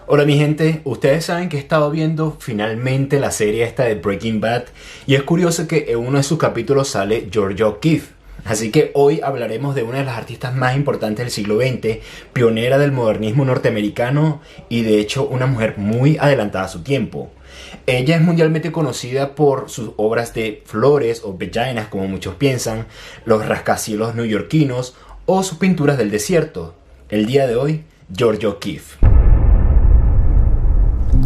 Hola mi gente, ustedes saben que he estado viendo finalmente la serie esta de Breaking Bad y es curioso que en uno de sus capítulos sale Georgia O'Keeffe. Así que hoy hablaremos de una de las artistas más importantes del siglo XX, pionera del modernismo norteamericano y de hecho una mujer muy adelantada a su tiempo. Ella es mundialmente conocida por sus obras de flores o vaginas, como muchos piensan, los rascacielos neoyorquinos o sus pinturas del desierto. El día de hoy, Georgia O'Keeffe.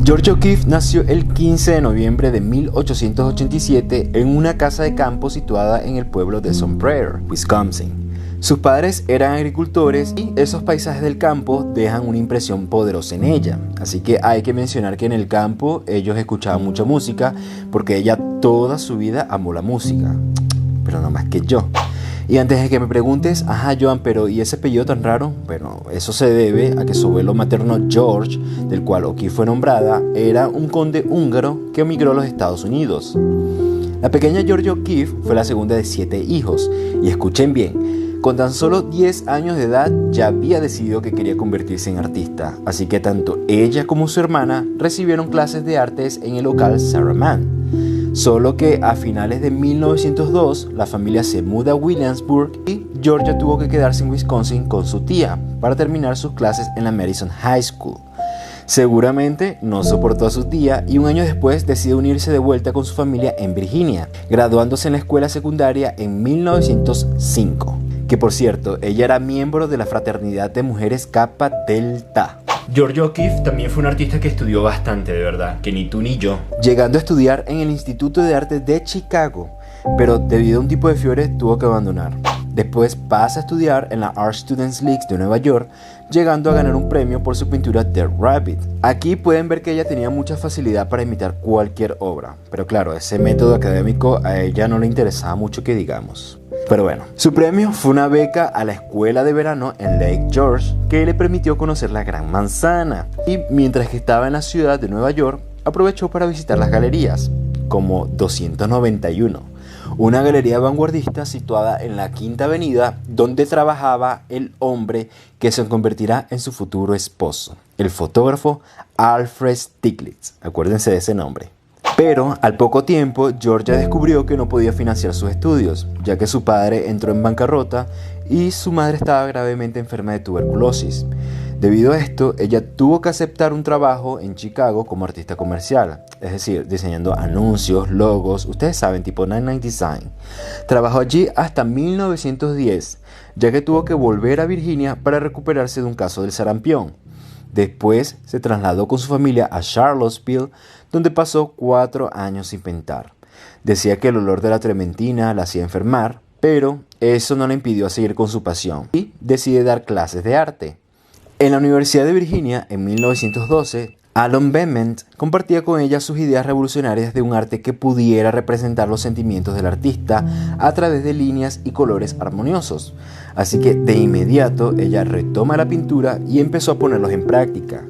Georgia O'Keeffe nació el 15 de noviembre de 1887 en una casa de campo situada en el pueblo de Sun Prairie, Wisconsin. Sus padres eran agricultores y esos paisajes del campo dejan una impresión poderosa en ella. Así que hay que mencionar que en el campo ellos escuchaban mucha música porque ella toda su vida amó la música, pero no más que yo. Y antes de que me preguntes, Joan, pero ¿y ese apellido tan raro? Bueno, eso se debe a que su abuelo materno George, del cual O'Keeffe fue nombrada, era un conde húngaro que emigró a los Estados Unidos. La pequeña Georgia O'Keeffe fue la segunda de 7 hijos, y escuchen bien, con tan solo 10 años de edad ya había decidido que quería convertirse en artista, así que tanto ella como su hermana recibieron clases de artes en el local Sarah Mann. Solo que a finales de 1902 la familia se muda a Williamsburg y Georgia tuvo que quedarse en Wisconsin con su tía para terminar sus clases en la Madison High School. Seguramente no soportó a su tía y un año después decide unirse de vuelta con su familia en Virginia, graduándose en la escuela secundaria en 1905. Que por cierto, ella era miembro de la fraternidad de mujeres Kappa Delta. Georgia O'Keeffe también fue una artista que estudió bastante, de verdad, que ni tú ni yo. Llegando a estudiar en el Instituto de Arte de Chicago, pero debido a un tipo de fiebre tuvo que abandonar. Después pasa a estudiar en la Art Students League de Nueva York, llegando a ganar un premio por su pintura The Rabbit. Aquí pueden ver que ella tenía mucha facilidad para imitar cualquier obra, pero claro, ese método académico a ella no le interesaba mucho que digamos. Pero bueno, su premio fue una beca a la escuela de verano en Lake George que le permitió conocer la Gran Manzana. Y mientras que estaba en la ciudad de Nueva York, aprovechó para visitar las galerías, como 291, una galería vanguardista situada en la Quinta Avenida donde trabajaba el hombre que se convertirá en su futuro esposo, el fotógrafo Alfred Stieglitz. Acuérdense de ese nombre. Pero al poco tiempo, Georgia descubrió que no podía financiar sus estudios, ya que su padre entró en bancarrota y su madre estaba gravemente enferma de tuberculosis. Debido a esto, ella tuvo que aceptar un trabajo en Chicago como artista comercial, es decir, diseñando anuncios, logos, ustedes saben, tipo 99 Design. Trabajó allí hasta 1910, ya que tuvo que volver a Virginia para recuperarse de un caso del sarampión. Después se trasladó con su familia a Charlottesville, donde pasó 4 años sin pintar. Decía que el olor de la trementina la hacía enfermar, pero eso no le impidió seguir con su pasión y decide dar clases de arte. En la Universidad de Virginia, en 1912, Alan Bement compartía con ella sus ideas revolucionarias de un arte que pudiera representar los sentimientos del artista a través de líneas y colores armoniosos. Así que de inmediato ella retoma la pintura y empezó a ponerlos en práctica.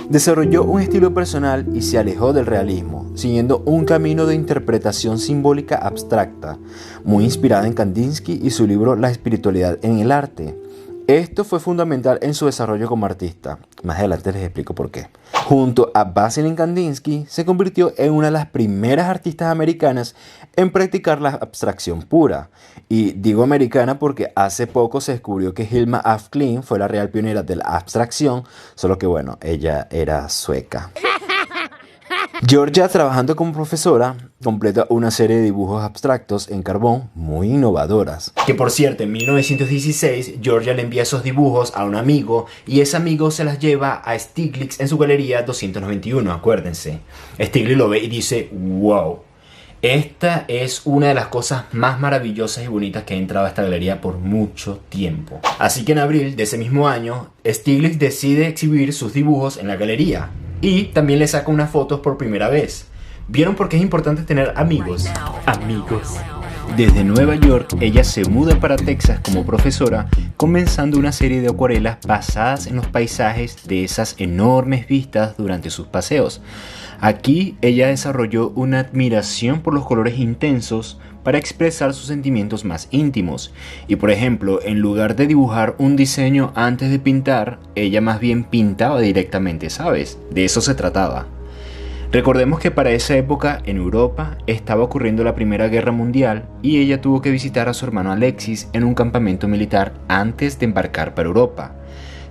Desarrolló un estilo personal y se alejó del realismo, siguiendo un camino de interpretación simbólica abstracta, muy inspirada en Kandinsky y su libro La espiritualidad en el arte. Esto fue fundamental en su desarrollo como artista. Más adelante les explico por qué. Junto a Wassily Kandinsky, se convirtió en una de las primeras artistas americanas en practicar la abstracción pura. Y digo americana porque hace poco se descubrió que Hilma af Klint fue la real pionera de la abstracción, solo que bueno, ella era sueca. Georgia, trabajando como profesora, completa una serie de dibujos abstractos en carbón muy innovadoras. Que por cierto, en 1916, Georgia le envía esos dibujos a un amigo y ese amigo se las lleva a Stieglitz en su galería 291, acuérdense. Stieglitz lo ve y dice, wow, esta es una de las cosas más maravillosas y bonitas que ha entrado a esta galería por mucho tiempo. Así que en abril de ese mismo año, Stieglitz decide exhibir sus dibujos en la galería. Y también le saca unas fotos por primera vez. ¿Vieron por qué es importante tener amigos? Amigos. Desde Nueva York, ella se muda para Texas como profesora, comenzando una serie de acuarelas basadas en los paisajes de esas enormes vistas durante sus paseos. Aquí, ella desarrolló una admiración por los colores intensos para expresar sus sentimientos más íntimos. Y por ejemplo, en lugar de dibujar un diseño antes de pintar, ella más bien pintaba directamente, ¿sabes? De eso se trataba. Recordemos que para esa época en Europa estaba ocurriendo la Primera Guerra Mundial y ella tuvo que visitar a su hermano Alexis en un campamento militar antes de embarcar para Europa.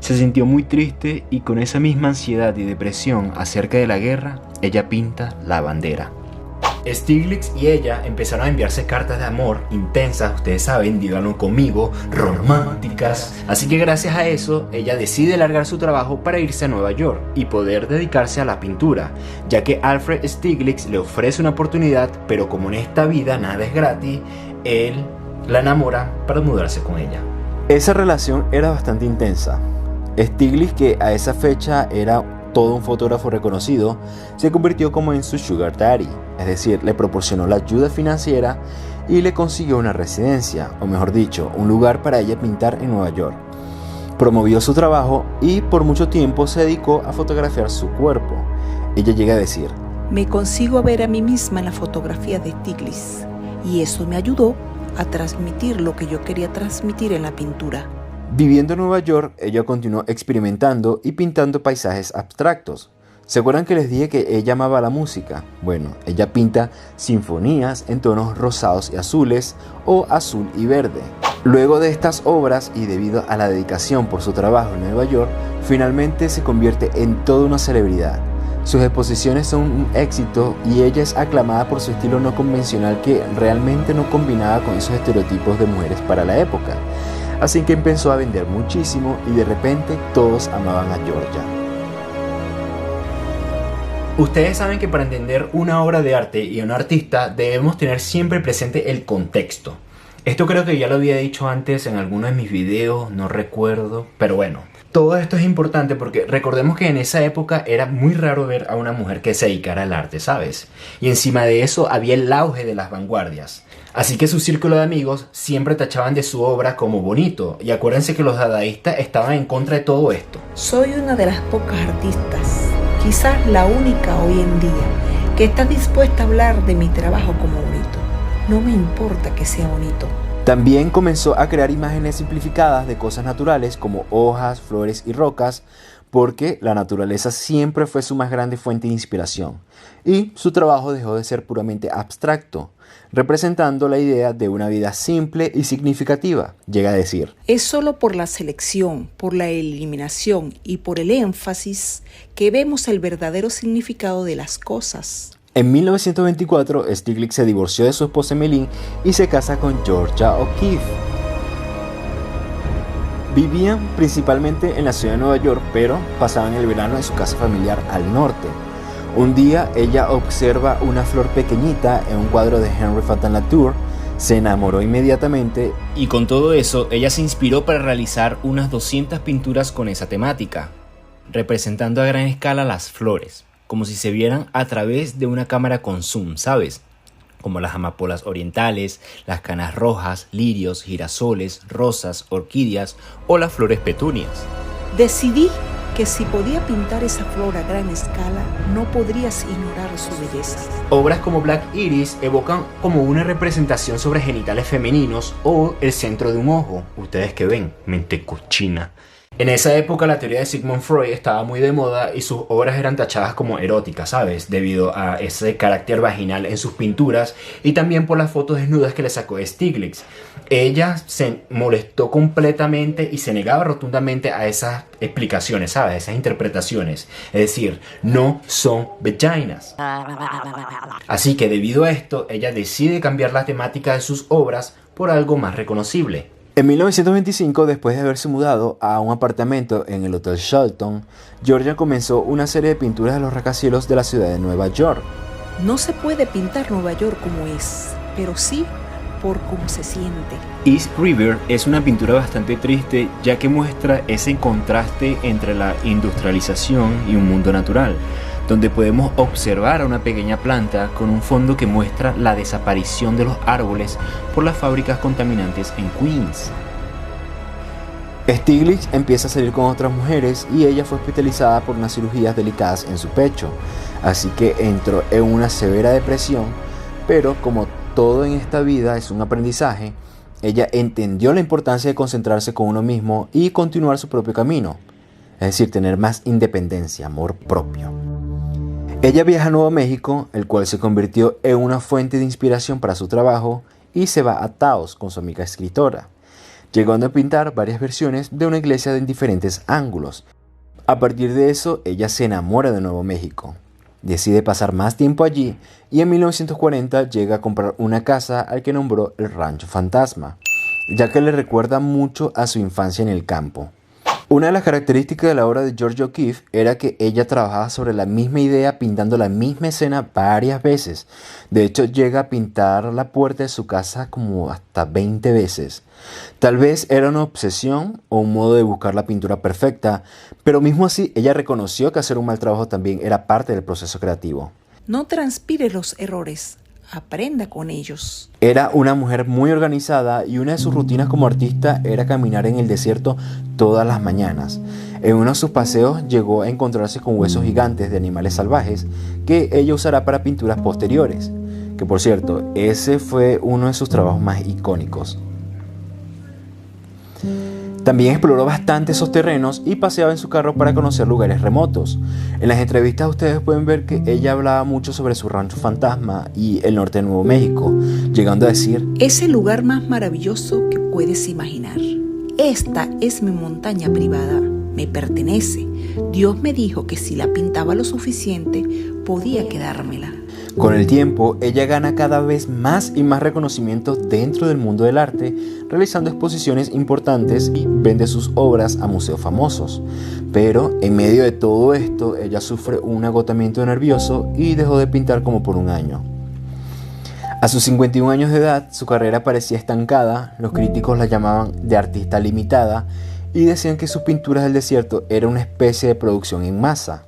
Se sintió muy triste y con esa misma ansiedad y depresión acerca de la guerra, ella pinta la bandera. Stieglitz y ella empezaron a enviarse cartas de amor intensas, ustedes saben, díganlo conmigo, románticas. Así que gracias a eso, ella decide largar su trabajo para irse a Nueva York y poder dedicarse a la pintura, ya que Alfred Stieglitz le ofrece una oportunidad, pero como en esta vida nada es gratis, él la enamora para mudarse con ella. Esa relación era bastante intensa. Stieglitz, que a esa fecha era todo un fotógrafo reconocido, se convirtió como en su sugar daddy, es decir, le proporcionó la ayuda financiera y le consiguió una residencia, o mejor dicho, un lugar para ella pintar en Nueva York. Promovió su trabajo y por mucho tiempo se dedicó a fotografiar su cuerpo. Ella llega a decir: me consigo ver a mí misma en la fotografía de Stieglitz y eso me ayudó a transmitir lo que yo quería transmitir en la pintura. Viviendo en Nueva York, ella continuó experimentando y pintando paisajes abstractos. ¿Se acuerdan que les dije que ella amaba la música? Bueno, ella pinta sinfonías en tonos rosados y azules o azul y verde. Luego de estas obras y debido a la dedicación por su trabajo en Nueva York, finalmente se convierte en toda una celebridad. Sus exposiciones son un éxito y ella es aclamada por su estilo no convencional que realmente no combinaba con esos estereotipos de mujeres para la época. Así que empezó a vender muchísimo y de repente todos amaban a Georgia. Ustedes saben que para entender una obra de arte y a un artista debemos tener siempre presente el contexto. Esto creo que ya lo había dicho antes en alguno de mis videos, no recuerdo, pero bueno. Todo esto es importante porque recordemos que en esa época era muy raro ver a una mujer que se dedicara al arte, ¿sabes? Y encima de eso había el auge de las vanguardias. Así que su círculo de amigos siempre tachaban de su obra como bonito. Y acuérdense que los dadaístas estaban en contra de todo esto. Soy una de las pocas artistas, quizás la única hoy en día, que está dispuesta a hablar de mi trabajo como bonito. No me importa que sea bonito. También comenzó a crear imágenes simplificadas de cosas naturales como hojas, flores y rocas, porque la naturaleza siempre fue su más grande fuente de inspiración, y su trabajo dejó de ser puramente abstracto, representando la idea de una vida simple y significativa, llega a decir. Es solo por la selección, por la eliminación y por el énfasis que vemos el verdadero significado de las cosas. En 1924, Stieglitz se divorció de su esposa Emmeline y se casa con Georgia O'Keeffe. Vivían principalmente en la ciudad de Nueva York, pero pasaban el verano en su casa familiar al norte. Un día ella observa una flor pequeñita en un cuadro de Henri Fatin-Latour, se enamoró inmediatamente y con todo eso ella se inspiró para realizar unas 200 pinturas con esa temática, representando a gran escala las flores, como si se vieran a través de una cámara con zoom, ¿sabes? Como las amapolas orientales, las canas rojas, lirios, girasoles, rosas, orquídeas o las flores petunias. Decidí que si podía pintar esa flor a gran escala, no podrías ignorar su belleza. Obras como Black Iris evocan como una representación sobre genitales femeninos o el centro de un ojo. Ustedes que ven, mente cochina. En esa época la teoría de Sigmund Freud estaba muy de moda y sus obras eran tachadas como eróticas, ¿sabes? Debido a ese carácter vaginal en sus pinturas y también por las fotos desnudas que le sacó Stieglitz. Ella se molestó completamente y se negaba rotundamente a esas explicaciones, ¿sabes? Esas interpretaciones. Es decir, no son vaginas. Así que debido a esto, ella decide cambiar la temática de sus obras por algo más reconocible. En 1925, después de haberse mudado a un apartamento en el Hotel Shelton, Georgia comenzó una serie de pinturas de los rascacielos de la ciudad de Nueva York. No se puede pintar Nueva York como es, pero sí por cómo se siente. East River es una pintura bastante triste, ya que muestra ese contraste entre la industrialización y un mundo natural, donde podemos observar a una pequeña planta con un fondo que muestra la desaparición de los árboles por las fábricas contaminantes en Queens. Stiglitz empieza a salir con otras mujeres y ella fue hospitalizada por unas cirugías delicadas en su pecho, así que entró en una severa depresión, pero como todo en esta vida es un aprendizaje, ella entendió la importancia de concentrarse con uno mismo y continuar su propio camino, es decir, tener más independencia, amor propio. Ella viaja a Nuevo México, el cual se convirtió en una fuente de inspiración para su trabajo, y se va a Taos con su amiga escritora, llegando a pintar varias versiones de una iglesia en diferentes ángulos. A partir de eso, ella se enamora de Nuevo México, decide pasar más tiempo allí y en 1940 llega a comprar una casa al que nombró el Rancho Fantasma, ya que le recuerda mucho a su infancia en el campo. Una de las características de la obra de Georgia O'Keeffe era que ella trabajaba sobre la misma idea pintando la misma escena varias veces. De hecho, llega a pintar la puerta de su casa como hasta 20 veces. Tal vez era una obsesión o un modo de buscar la pintura perfecta, pero mismo así ella reconoció que hacer un mal trabajo también era parte del proceso creativo. No transpire los errores, aprenda con ellos. Era una mujer muy organizada y una de sus rutinas como artista era caminar en el desierto todas las mañanas. En uno de sus paseos llegó a encontrarse con huesos gigantes de animales salvajes que ella usará para pinturas posteriores, que por cierto, ese fue uno de sus trabajos más icónicos. También exploró bastante esos terrenos y paseaba en su carro para conocer lugares remotos. En las entrevistas ustedes pueden ver que ella hablaba mucho sobre su rancho fantasma y el norte de Nuevo México, llegando a decir: es el lugar más maravilloso que puedes imaginar. Esta es mi montaña privada, me pertenece. Dios me dijo que si la pintaba lo suficiente, podía quedármela. Con el tiempo, ella gana cada vez más y más reconocimiento dentro del mundo del arte, realizando exposiciones importantes y vende sus obras a museos famosos. Pero en medio de todo esto, ella sufre un agotamiento nervioso y dejó de pintar como por un año. A sus 51 años de edad, su carrera parecía estancada, los críticos la llamaban de artista limitada y decían que sus pinturas del desierto eran una especie de producción en masa.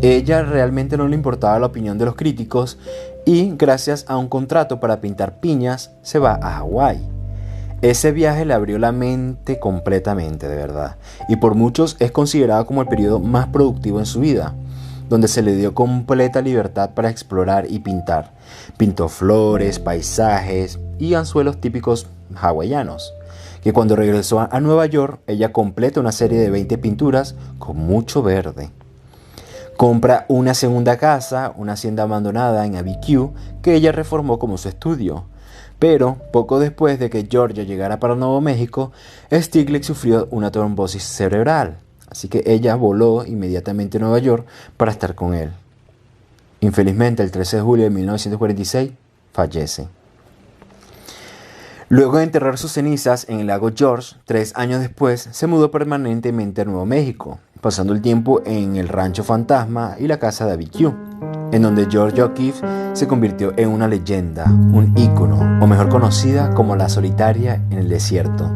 Ella realmente no le importaba la opinión de los críticos y gracias a un contrato para pintar piñas se va a Hawái. Ese viaje le abrió la mente completamente, de verdad, y por muchos es considerado como el periodo más productivo en su vida, donde se le dio completa libertad para explorar y pintar. Pintó flores, paisajes y anzuelos típicos hawaianos, que cuando regresó a Nueva York, ella completa una serie de 20 pinturas con mucho verde. Compra una segunda casa, una hacienda abandonada en Abiquiu, que ella reformó como su estudio. Pero poco después de que Georgia llegara para Nuevo México, Stiglitz sufrió una trombosis cerebral, así que ella voló inmediatamente a Nueva York para estar con él. Infelizmente, el 13 de julio de 1946, fallece. Luego de enterrar sus cenizas en el lago George, 3 años después, se mudó permanentemente a Nuevo México, pasando el tiempo en el Rancho Fantasma y la casa de Abiquiu, en donde Georgia O'Keeffe se convirtió en una leyenda, un ícono, o mejor conocida como la solitaria en el desierto.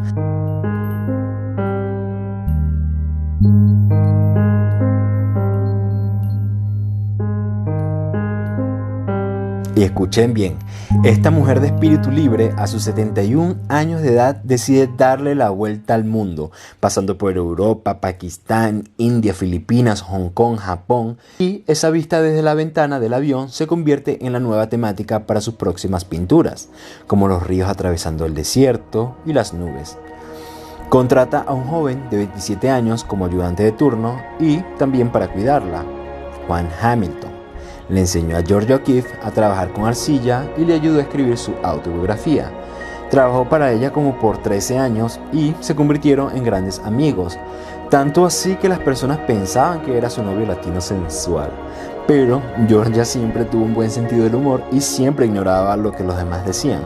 Y escuchen bien, esta mujer de espíritu libre a sus 71 años de edad decide darle la vuelta al mundo, pasando por Europa, Pakistán, India, Filipinas, Hong Kong, Japón, y esa vista desde la ventana del avión se convierte en la nueva temática para sus próximas pinturas, como los ríos atravesando el desierto y las nubes. Contrata a un joven de 27 años como ayudante de turno y también para cuidarla, Juan Hamilton. Le enseñó a Georgia O'Keeffe a trabajar con arcilla y le ayudó a escribir su autobiografía. Trabajó para ella como por 13 años y se convirtieron en grandes amigos, tanto así que las personas pensaban que era su novio latino sensual. Pero Georgia siempre tuvo un buen sentido del humor y siempre ignoraba lo que los demás decían.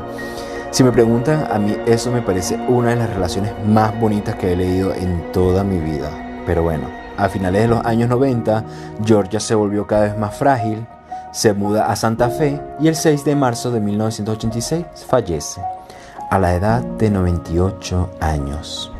Si me preguntan, a mí eso me parece una de las relaciones más bonitas que he leído en toda mi vida. Pero bueno, a finales de los años 90, Georgia se volvió cada vez más frágil, se muda a Santa Fe y el 6 de marzo de 1986 fallece. a la edad de 98 años.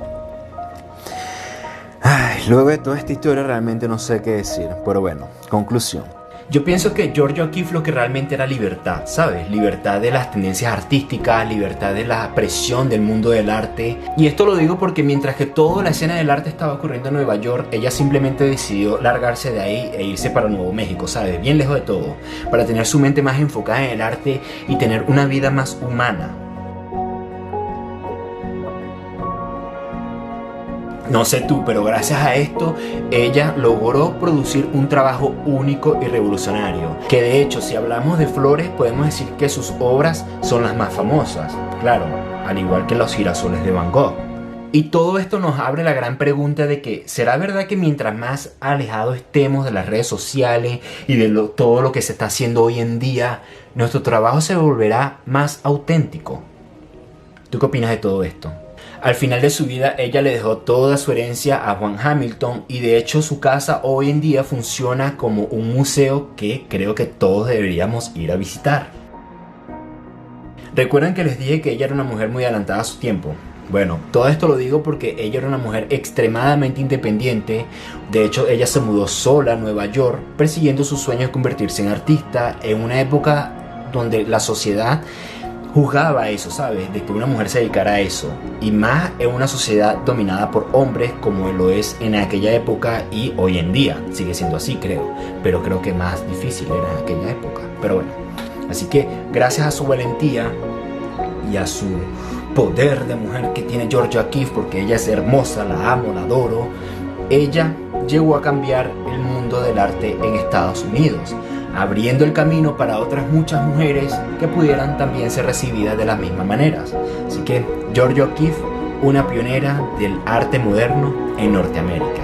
Luego de toda esta historia realmente no sé qué decir, pero bueno, conclusión. Yo pienso que Georgia O'Keeffe lo que realmente era libertad, ¿sabes? Libertad de las tendencias artísticas, libertad de la presión del mundo del arte. Y esto lo digo porque mientras que toda la escena del arte estaba ocurriendo en Nueva York, ella simplemente decidió largarse de ahí e irse para Nuevo México, ¿sabes? Bien lejos de todo, para tener su mente más enfocada en el arte y tener una vida más humana. No sé tú, pero gracias a esto ella logró producir un trabajo único y revolucionario. Que de hecho, si hablamos de flores, podemos decir que sus obras son las más famosas. Claro, al igual que los girasoles de Van Gogh. Y todo esto nos abre la gran pregunta de que ¿será verdad que mientras más alejados estemos de las redes sociales y de todo lo que se está haciendo hoy en día, nuestro trabajo se volverá más auténtico? ¿Tú qué opinas de todo esto? Al final de su vida ella le dejó toda su herencia a Juan Hamilton y de hecho su casa hoy en día funciona como un museo que creo que todos deberíamos ir a visitar. ¿Recuerdan que les dije que ella era una mujer muy adelantada a su tiempo? Bueno, todo esto lo digo porque ella era una mujer extremadamente independiente. De hecho, ella se mudó sola a Nueva York persiguiendo su sueño de convertirse en artista en una época donde la sociedad juzgaba eso, ¿sabes? De que una mujer se dedicara a eso. Y más en una sociedad dominada por hombres como lo es en aquella época y hoy en día. Sigue siendo así, creo. Pero creo que más difícil era en aquella época. Pero bueno. Así que gracias a su valentía y a su poder de mujer que tiene Georgia O'Keeffe, porque ella es hermosa, la amo, la adoro, ella llegó a cambiar el mundo del arte en Estados Unidos, abriendo el camino para otras muchas mujeres que pudieran también ser recibidas de las mismas maneras. Así que Georgia O'Keeffe, una pionera del arte moderno en Norteamérica.